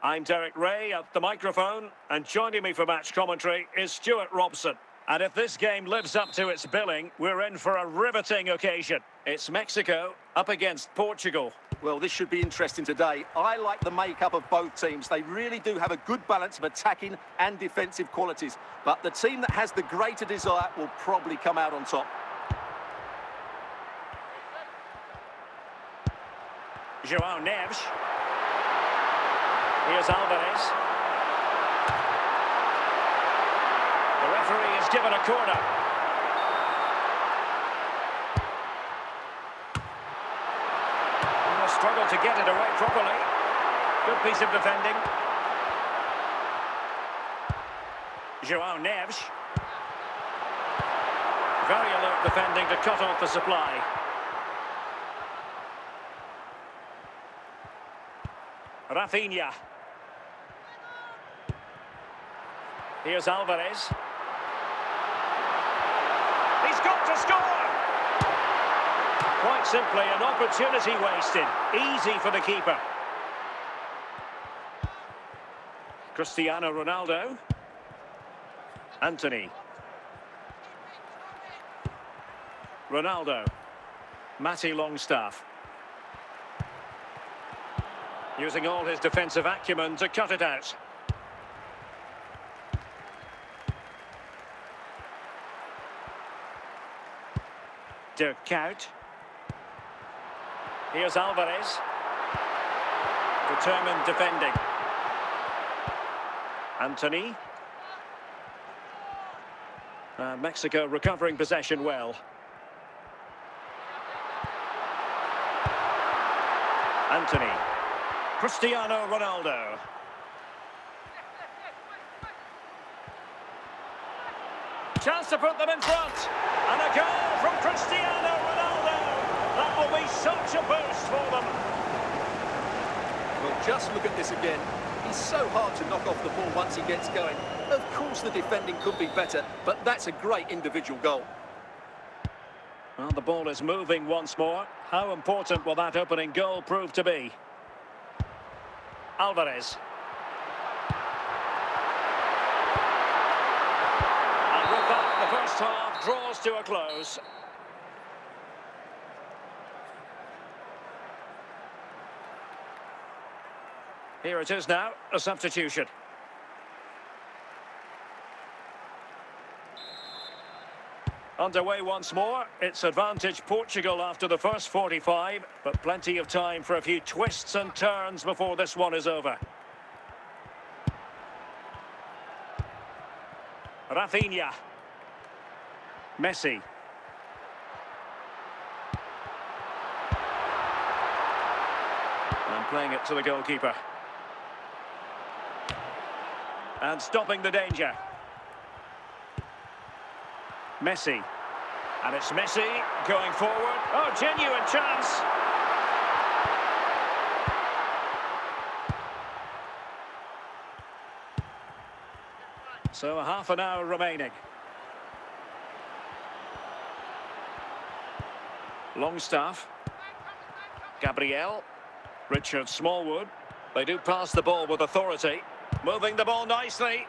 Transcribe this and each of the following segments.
I'm Derek Ray at the microphone, and joining me for match commentary is Stuart Robson. And if this game lives up to its billing, we're in for a riveting occasion. It's Mexico up against Portugal. Well, this should be interesting today. I like the makeup of both teams. They really do have a good balance of attacking and defensive qualities. But the team that has the greater desire will probably come out on top. João Neves. Here's Alvarez. The referee has given a corner. Struggle to get it away properly. Good piece of defending. João Neves. Very alert defending to cut off the supply. Rafinha. Here's Alvarez. He's got to score! Quite simply, an opportunity wasted. Easy for the keeper. Cristiano Ronaldo. Antony. Ronaldo. Matty Longstaff. Using all his defensive acumen to cut it out. Dirk Kuyt. Here's Alvarez. Determined defending. Antony. Mexico recovering possession well. Antony. Cristiano Ronaldo. Chance to put them in front. And a goal from Cristiano Ronaldo. That will be such a boost for them. Well, just look at this again. He's so hard to knock off the ball once he gets going. Of course the defending could be better, but that's a great individual goal. Well, the ball is moving once more. How important will that opening goal prove to be? Alvarez. And with that, the first half draws to a close. Here it is now, a substitution. Underway once more. It's advantage Portugal after the first 45, but plenty of time for a few twists and turns before this one is over. Rafinha. Messi. And playing it to the goalkeeper. And stopping the danger. Messi. And it's Messi going forward. Oh, genuine chance. So half an hour remaining. Longstaff. Gabriel. Richard Smallwood. They do pass the ball with authority. Moving the ball nicely.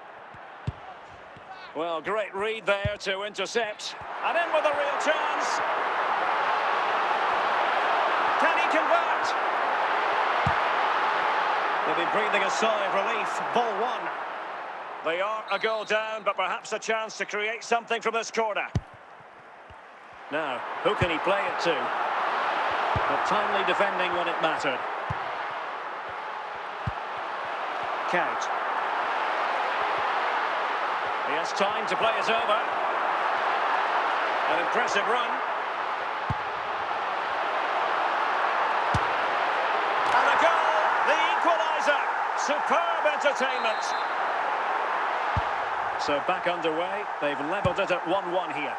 Well, great read there to intercept. And in with a real chance. Can he convert? They'll be breathing a sigh of relief. Ball one. They are a goal down, but perhaps a chance to create something from this corner. Now, who can he play it to? But timely defending when it mattered. Kuyt. He has time to play it over. An impressive run. And a goal, the equaliser. Superb entertainment. So back underway, they've levelled it at 1-1 here.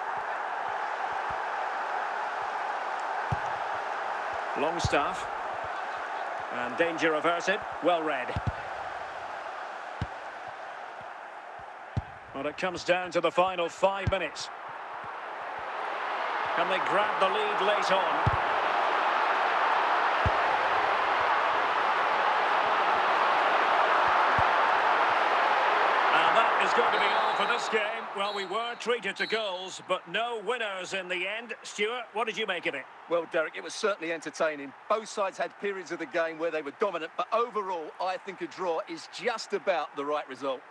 Longstaff. And danger averted, well read. Well, it comes down to the final 5 minutes. Can they grab the lead late on? is going to be all for this game. Well, we were treated to goals, but no winners in the end. Stuart, what did you make of it? Well, Derek, it was certainly entertaining. Both sides had periods of the game where they were dominant, but overall, I think a draw is just about the right result.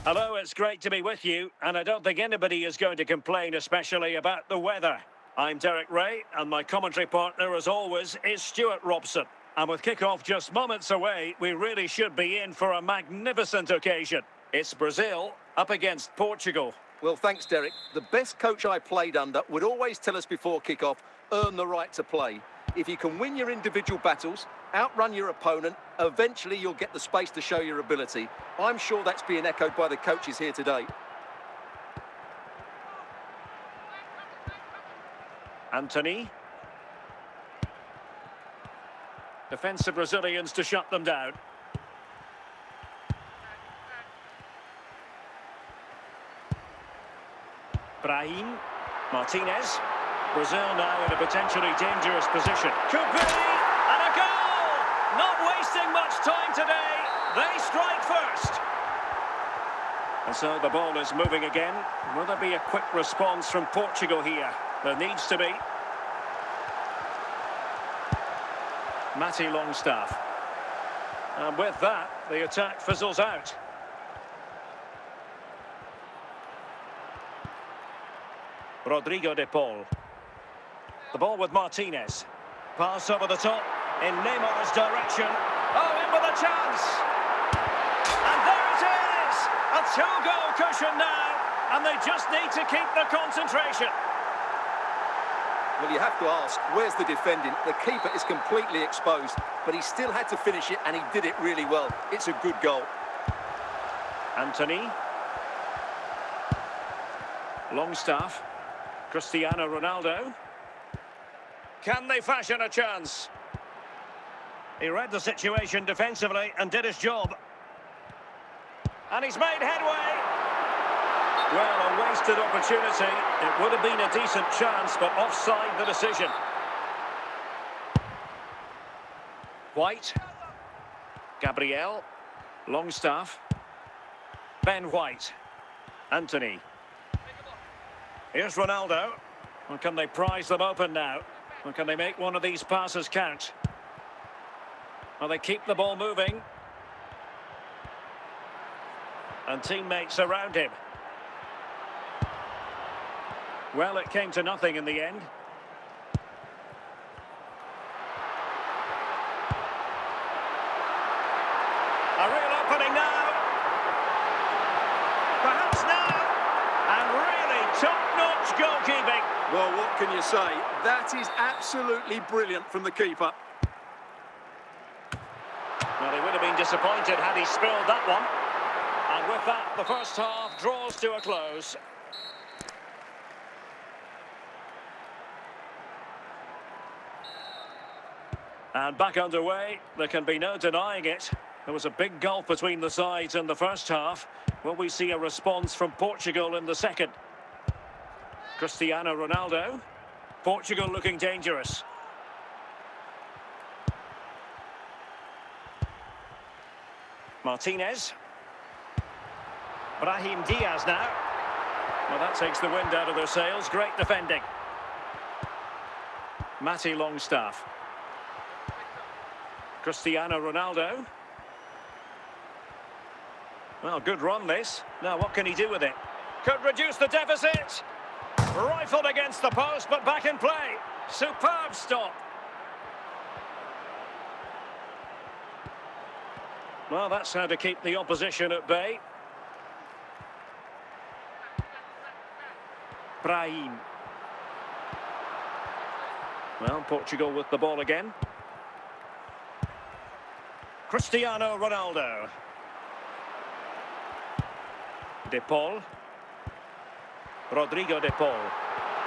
Hello, it's great to be with you, and I don't think anybody is going to complain, especially about the weather. I'm Derek Ray, and my commentary partner, as always, is Stuart Robson. And with kick-off just moments away, we really should be in for a magnificent occasion. It's Brazil up against Portugal. Well, thanks, Derek. The best coach I played under would always tell us before kick-off, earn the right to play. If you can win your individual battles, outrun your opponent, eventually you'll get the space to show your ability. I'm sure that's being echoed by the coaches here today. Antony. Defensive Brazilians to shut them down. Brahim. Martinez. Brazil now in a potentially dangerous position. Could be! And a goal! Not wasting much time today. They strike first. And so the ball is moving again. Will there be a quick response from Portugal here? There needs to be. Matty Longstaff. And with that, the attack fizzles out. Rodrigo de Paul. The ball with Martinez. Pass over the top in Neymar's direction. Oh, in with a chance! And there it is! A two-goal cushion now, and they just need to keep the concentration. Well, you have to ask, where's the defending? The keeper is completely exposed, but he still had to finish it, and he did it really well. It's a good goal. Antony. Longstaff. Cristiano Ronaldo. Can they fashion a chance? He read the situation defensively and did his job. And he's made headway. Well, a wasted opportunity. It would have been a decent chance, but offside the decision. White. Gabriel. Longstaff. Ben White. Antony. Here's Ronaldo. Well, can they prize them open now? Or can they make one of these passes count? Well, they keep the ball moving. And teammates around him. Well, it came to nothing in the end. A real opening now. Perhaps now. And really top-notch goalkeeping. Well, what can you say? That is absolutely brilliant from the keeper. Well, he would have been disappointed had he spilled that one. And with that, the first half draws to a close. And back underway, there can be no denying it. There was a big gulf between the sides in the first half. Will we see a response from Portugal in the second? Cristiano Ronaldo. Portugal looking dangerous. Martinez. Brahim Diaz now. Well, that takes the wind out of their sails. Great defending. Matty Longstaff. Cristiano Ronaldo. Well, good run this. Now, what can he do with it? Could reduce the deficit. Rifled against the post, but back in play. Superb stop. Well, that's how to keep the opposition at bay. Brahim. Well, Portugal with the ball again. Cristiano Ronaldo. De Paul. Rodrigo De Paul.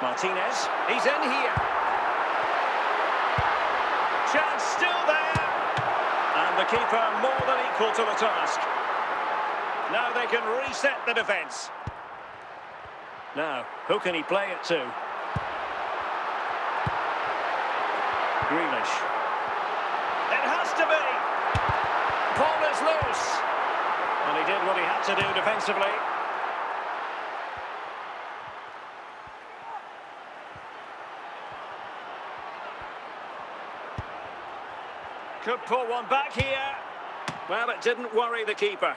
Martinez. He's in here. Chance still there. And the keeper more than equal to the task. Now they can reset the defence. Now, who can he play it to? Grealish. It has to be. Ball is loose. And he did what he had to do defensively. Could pull one back here. Well, it didn't worry the keeper.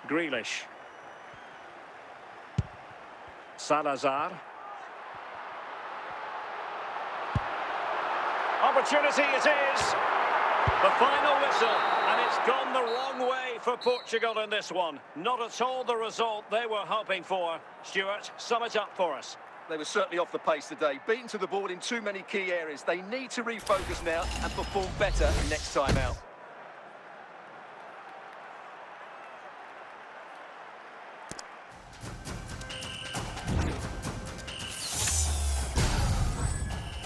Grealish. Salazar. Opportunity it is. The final whistle, and it's gone the wrong way for Portugal in this one. Not at all the result they were hoping for. Stuart, sum it up for us. They were certainly off the pace today, beaten to the ball in too many key areas. They need to refocus now and perform better next time out.